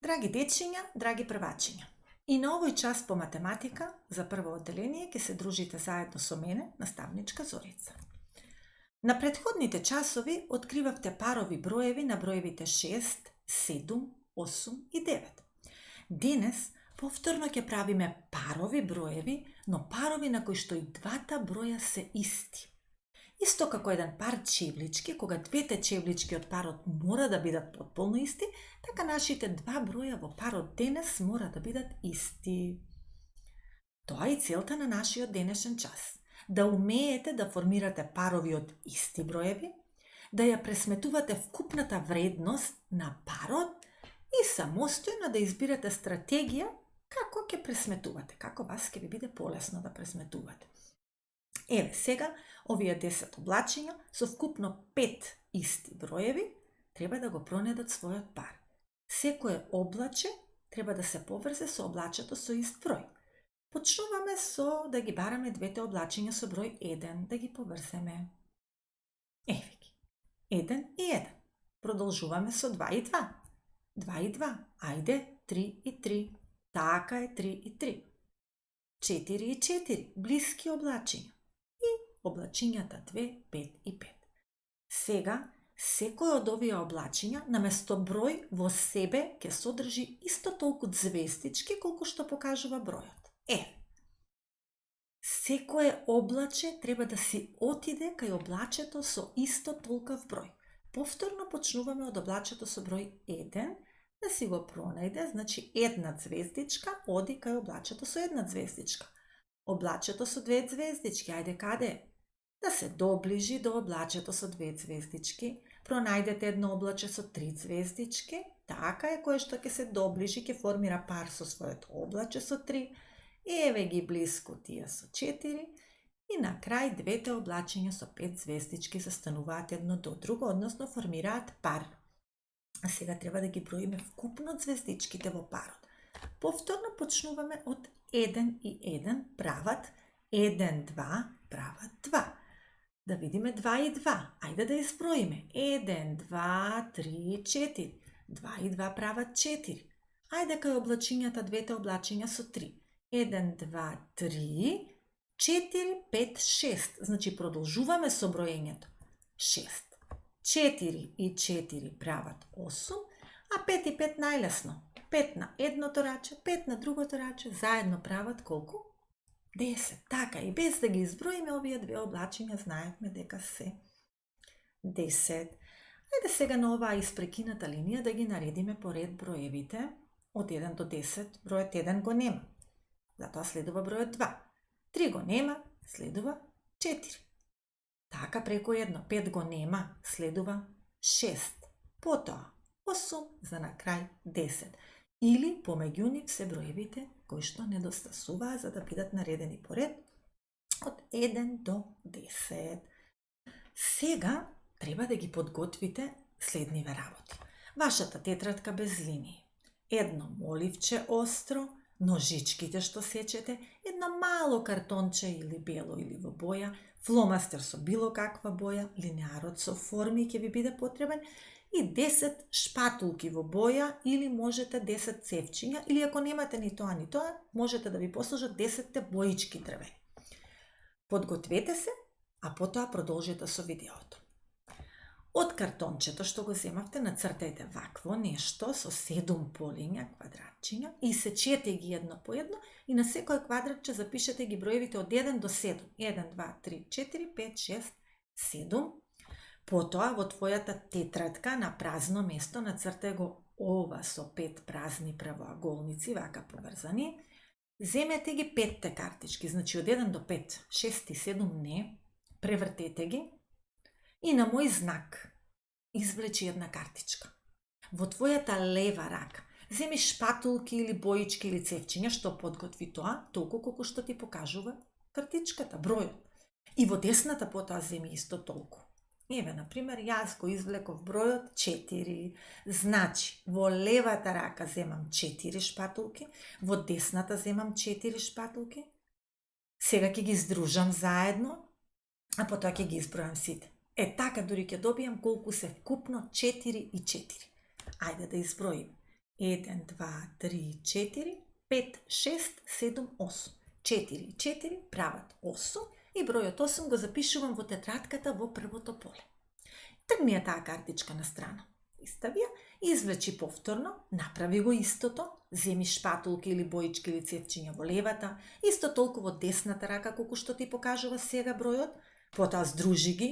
Драги дечиња, драги првачиња, и на овој час по математика за прво одделение ќе се дружите заедно со мене, наставничка Зорица. На претходните часови откривавте парови броеви на броевите 6, 7, 8 и 9. Денес повторно ќе правиме парови броеви, но парови на кои што и двата броја се исти. Исто како еден пар чевлички, кога двете чевлички од парот мора да бидат потполно исти, така нашите два броја во парот денес мора да бидат исти. Тоа е целта на нашиот денешен час. Да умеете да формирате парови од исти броеви, да ја пресметувате вкупната вредност на парот и самостојно да избирате стратегија како ќе пресметувате, како вас ќе ви биде полесно да пресметувате. Еве сега, овие 10 облачиња со вкупно 5 исти броеви треба да го пронедат својот пар. Секое облаче треба да се поврзе со облачето со ист број. Почнуваме со да ги бараме двете облачиња со број 1, да ги поврземе. Еве ги. 1 и 1. Продолжуваме со 2 и 2. 2 и 2. Ајде, 3 и 3. Така е, 3 и 3. 4 и 4. Блиски облачиња. Облачињата 2, 5 и 5. Сега, секој од овие облачиња, наместо број во себе, ќе содржи исто толку звездички, колку што покажува бројот. Секое облаче треба да си отиде кај облачето со исто толков број. Повторно почнуваме од облачето со број 1, да си го пронајде, значи една звездичка оди кај облачето со една звездичка. Облачето со две звездички, ајде каде? Да се доближи до облачето со две звездички, пронајдете едно облаче со 3 звездички, така е, кое што ќе се доближи, ќе формира пар со своето облаче со 3, еве ги блиску тие со 4, и на крај двете облачиња со 5 звездички застануваат едно до друго, односно формираат пар. А сега треба да ги броиме вкупно звездичките во парот. Повторно почнуваме од 1 и 1 прават 1, 2 прават 2. Да видиме 2 и 2. Ајде да изброиме. 1, 2, 3, 4. 2 и 2 прават 4. Ајде кај облачињата, двете облачиња со 3. 1, 2, 3, 4, 5, 6. Значи продолжуваме со броењето. 6. 4 и 4 прават 8, а 5 и 5 најлесно. 5 на едното раче, 5 на другото раче, заедно прават колку? 10. Така, и без да ги изброиме овие две облачиња, знаевме дека се 10. Ајде сега на оваа испрекината линија да ги наредиме по ред броевите од 1 до 10. Бројот 1 го нема, затоа следува бројот 2. 3 го нема, следува 4. Така преку 1, 5 го нема, следува 6. Потоа 8 за на крај 10. Или помеѓу нив се броевите кои што недостасуваа за да бидат наредени по ред од 1 до 10. Сега треба да ги подготвите следниве работи. Вашата тетрадка без линии, едно моливче остро, ножичките што сечете, едно мало картонче или бело или во боја, фломастер со било каква боја, линеарот со форми ќе ви биде потребен, и 10 шпатулки во боја, или можете 10 цевчиња, или ако немате ни тоа, можете да ви послужат 10 боички дрвени. Подгответе се, а потоа продолжете со видеото. Од картончето што го земавте, нацртајте вакво нешто со 7 полиња, квадратчиња, и сечете ги едно по едно, и на секој квадратче запишете ги броевите од 1 до 7. 1, 2, 3, 4, 5, 6, 7. Потоа во твојата тетрадка на празно место нацртај го ова со 5 празни правоаголници, вака поврзани. Земете ги 5 картички, значи од 1 до 5, 6 и 7 не, превртете ги и на мој знак извлечи една картичка. Во твојата лева рака земи шпатулки или боички или цевчиња, што подготви тоа, толку колку што ти покажува картичката, бројот. И во десната потоа земи исто толку. Еве, например, јас го извлеков бројот 4. Значи, во левата рака земам 4 шпатулки, во десната земам 4 шпатулки. Сега ќе ги издружам заедно, а потоа ќе ги избројам сите. Така дури ќе добијам колку се вкупно 4 и 4. Ајде да изброиме. 1, 2, 3, 4, 5, 6, 7, 8. 4 и 4 прават 8 и бројот 8 го запишувам во тетрадката во првото поле. Тргни ја таа картичка на страна. Истави ја, извлечи повторно, направи го истото, земи шпатулки или боички или цевчиња во левата, исто толку во десната рака колку што ти покажува сега бројот, потоа здружи ги,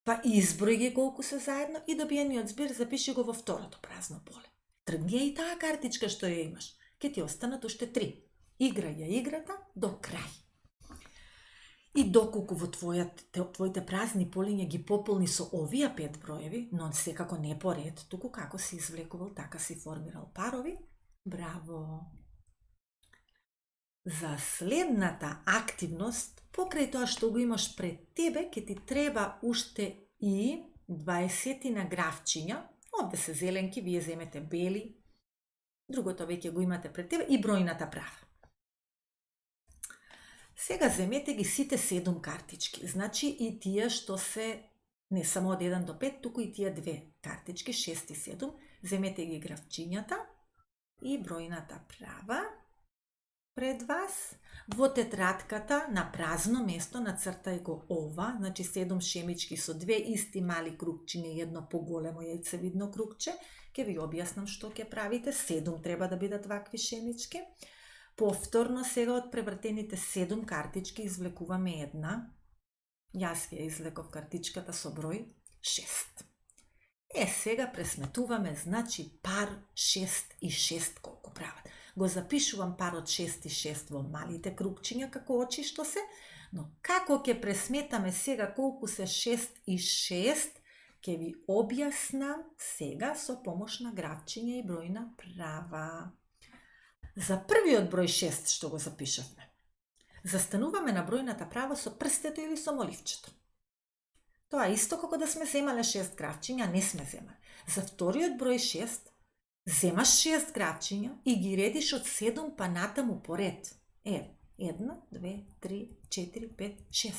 па изброј ги колку се заедно и добиениот збир запиши го во второто празно поле. Тргни ја и таа картичка што ја имаш. Ке ти останат уште 3. Играј ја играта до крај. И доколку во твоите празни полиња ги пополни со овие 5 броеви, но секако не по ред, туку како си извлекувал, така си формирал парови, браво! За следната активност, покрај тоа што го имаш пред тебе, ке ти треба уште и 20 на графчиња, овде се зеленки, вие земете бели, другото веќе го имате пред тебе, и бројната права. Сега земете ги сите 7 картички, значи и тие што се не само од 1 до 5, туку и тие 2 картички, 6 и 7, земете ги графчињата и бројната права пред вас. Во тетрадката на празно место нацртај го ова, значи 7 шемички со 2 исти мали кругчиња и едно поголемо јајцевидно кругче. Ке ви објаснам што ќе правите. 7 треба да бидат вакви шемички. Повторно сега од превртените 7 картички извлекуваме една. Јас ја извлеков картичката со број 6. Сега пресметуваме, значи пар 6 и 6 колку прават. Го запишувам парот 6 и 6 во малите кругчиња како очи што се, но како ќе пресметаме сега колку се 6 и 6, ќе ви објаснам сега со помош на графчиња и бројна права. За првиот број 6 што го запишавме, застануваме на бројната права со прстето или со моливчето. Тоа исто како да сме земале 6 графчиња, не сме земале. За вториот број 6, земаш 6 графчиња и ги редиш од 7 па натаму по ред. 1, 2, 3, 4, 5, 6.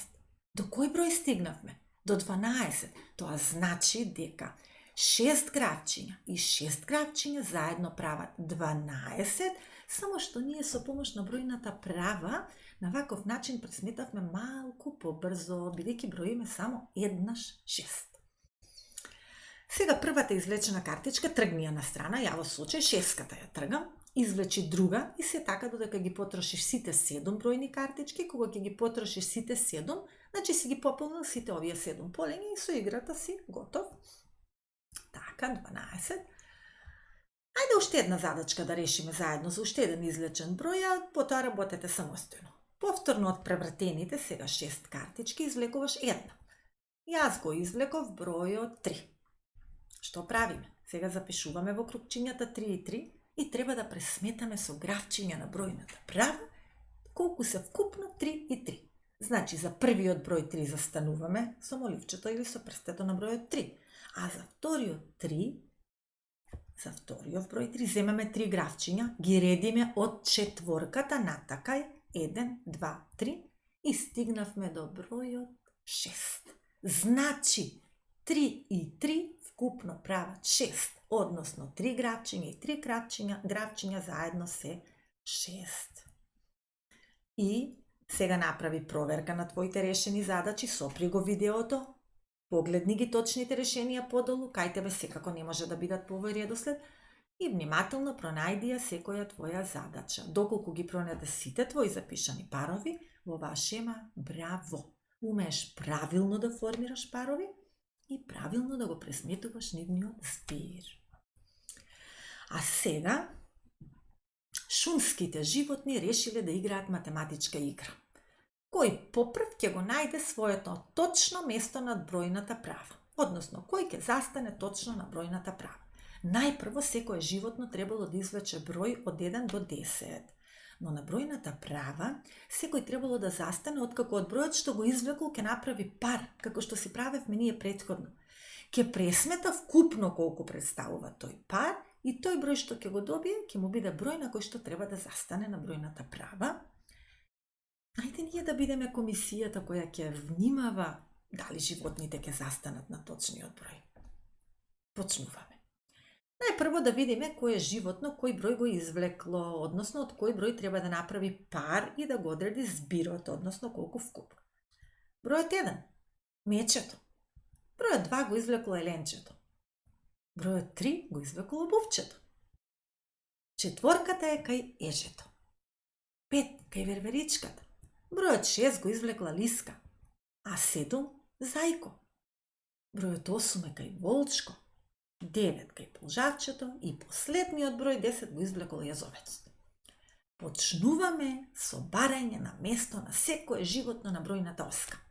До кој број стигнавме? До 12. Тоа значи дека 6 графчиња и 6 графчиња заедно прават 12, само што ние со помош на бројната права на ваков начин пресметавме малку побрзо, бидејќи броиме само еднаш 6. Сега првата извлечена картичка тргни ја на страна, ја во случај шеската ја тргам, извлечи друга и се така додека ги потрошиш сите 7 бројни картички, кога ќе ги потрошиш сите 7, значи си ги пополнил сите овие 7 полења и со играта си готов. Така, 12. Ајде уште една задачка да решиме заедно за уште еден извлечен број, а потоа работете самостојно. Повторно од превртените, сега 6 картички, извлекуваш една. Јас го извлеков бројот 3. Што правиме? Сега запишуваме во кругчињата 3 и 3 и треба да пресметаме со графчиња на бројната права колку се вкупно 3 и 3. Значи за првиот број 3 застануваме со моливчето или со прстето на бројот 3. А за вториот број 3 земаме 3 графчиња, ги редиме од четворката натакај 1, 2, 3 и стигнавме до бројот 6. Значи 3 и 3 вкупно прават 6, односно 3 графчиња и 3 графчиња заедно се 6. И сега направи проверка на твоите решени задачи, сопри го видеото, погледни ги точните решенија подолу, кај тебе секако не може да бидат по овој редослед и внимателно пронајди ја секоја твоја задача. Доколку ги пронајде сите твои запишани парови, во оваа шема, браво! Умееш правилно да формираш парови и правилно да го пресметуваш нивниот збир. А сега, шумските животни решиле да играат математичка игра. Кој попрв ќе го најде своето точно место над бројната права, односно кој ќе застане точно на бројната права. Најпрво секое животно требало да извлече број од 1 до 10, но на бројната права секој требало да застане откако од бројот што го извлекол ќе направи пар, како што си правевме ние претходно. Ќе пресмета вкупно колку представува тој пар и тој број што ќе го добие ќе му биде број на кој што треба да застане на бројната права. Ајде ние да бидеме комисијата која ќе внимава дали животните ќе застанат на точниот број. Почнуваме. Најпрво да видиме кој е животно, кој број го извлекло, односно од кој број треба да направи пар и да го одреди збирот, односно колку вкупно. Бројот 1, мечето. Бројот 2 го извлекло еленчето. Бројот 3 го извлекло бувчето. Четворката е кај ежето. 5 кај верверичката. Бројот 6 го извлекла лиска, а 7 зајко. Бројот 8 е кај волчко, 9 кај полжавчето и последниот број 10 го извлекол јазовецот. Почнуваме со барање на место на секое животно на бројната оска.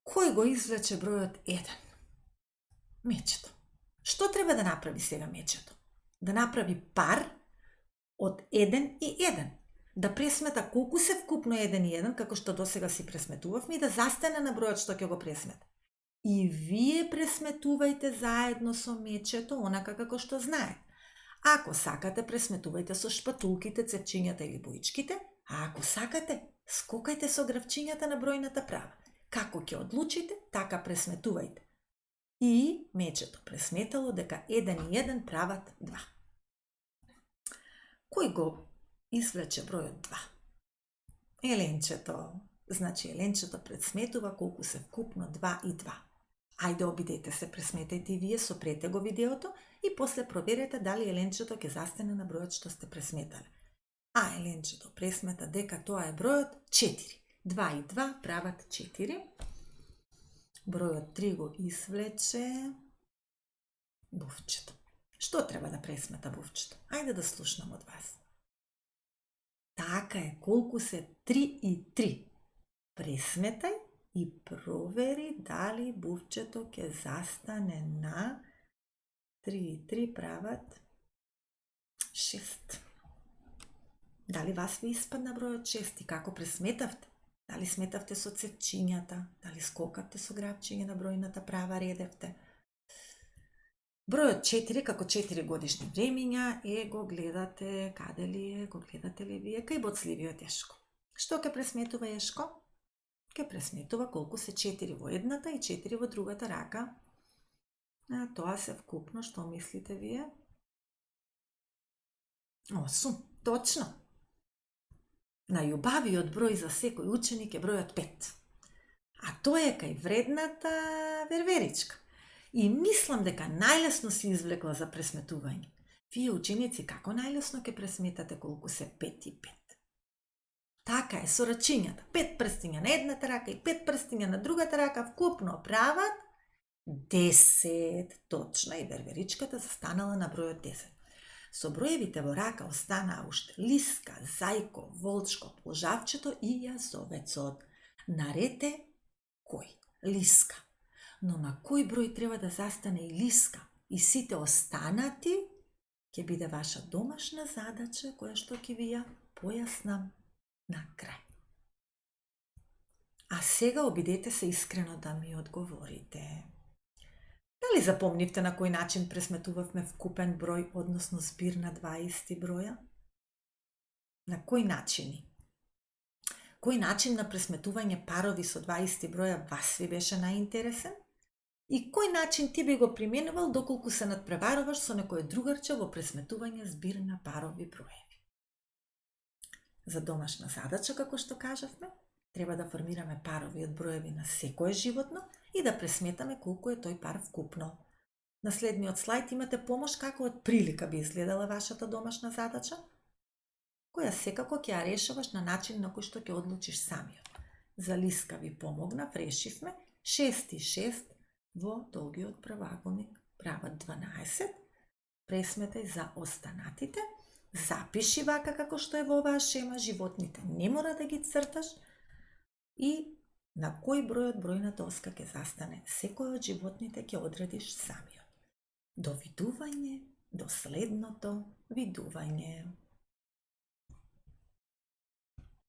Кој го извлече бројот 1? Мечето. Што треба да направи сега мечето? Да направи пар од 1 и 1. Да пресмета колку се вкупно 1 и 1, како што досега си пресметувавме, и да застане на бројот што ќе го пресмета. И вие пресметувајте заедно со мечето, онака како што знаете. Ако сакате, пресметувајте со шпатулките, цевчињата или боичките, а ако сакате, скокајте со гравчињата на бројната права. Како ќе одлучите, така пресметувајте. И мечето пресметало дека 1 и 1 прават 2. Кој го извлече бројот 2? Еленчето. Значи, еленчето пресметува колку се вкупно 2 и 2. Ајде, обидете се, пресметајте и вие, сопрете го видеото и после проверете дали еленчето ќе застане на бројот што сте пресметале. А еленчето пресмета дека тоа е бројот 4. 2 и 2 прават 4. Бројот 3 го извлече бувчето. Што треба да пресмета бувчето? Ајде да слушнам од вас. Така е, колку се 3 и 3. Пресметај и провери дали бувчето ќе застане на 3 и 3 прават 6. Дали вас ви испадна бројот 6 и како пресметавте? Дали сметавте со цевчињата? Дали скокавте со грабчиње на бројната права, редевте? Бројот 4 како 4 годишни времиња го гледате, каде ли е, го гледате ли вие, кај боцливиот Ешко. Што ќе пресметува Ешко? Ќе пресметува колку се 4 во едната и 4 во другата рака. А тоа се вкупно, што мислите вие? 8, точно. Најубавиот број за секој ученик е бројот 5. А тој е кај вредната верверичка. И мислам дека најлесно си извлекла за пресметување. Вие ученици како најлесно ќе пресметате колку се 5 и 5? Така е, со рачињата. 5 прстиња на едната рака и 5 прстиња на другата рака вкупно прават 10. Точно, и верверичката застанала на бројот 10. Со броевите во рака останаа уште лиска, зајко, волчко, полжавчето и јазовецот. Наред е кој? Лиска. Но на кој број треба да застане и лиска и сите останати ќе биде ваша домашна задача која што ќе ви ја појаснам на крај. А сега обидете се искрено да ми одговорите. Дали запомнивте на кој начин пресметувавме вкупен број, односно збир на 20 броја? На кој начини? Кој начин на пресметување парови со 20 броја вас ви беше најинтересен? И кој начин ти би го применувал доколку се надпреваруваш со некој другарче во пресметување збир на парови броеви? За домашна задача, како што кажавме, треба да формираме парови од броеви на секое животно и да пресметаме колку е тој пар вкупно. На следниот слајд имате помош како од прилика би изгледала вашата домашна задача, која секако ќе ја решаваш на начин на кој што ќе одлучиш самиот. За лиска ви помогнав, решивме 6 и 6 во долгиот правоаголник прават 12. Пресметај за останатите, запиши вака како што е во оваа шема, животните не мора да ги црташ, и на кој број од бројната оска ќе застане секој од животните ќе одредиш самиот. До видување, до следното видување.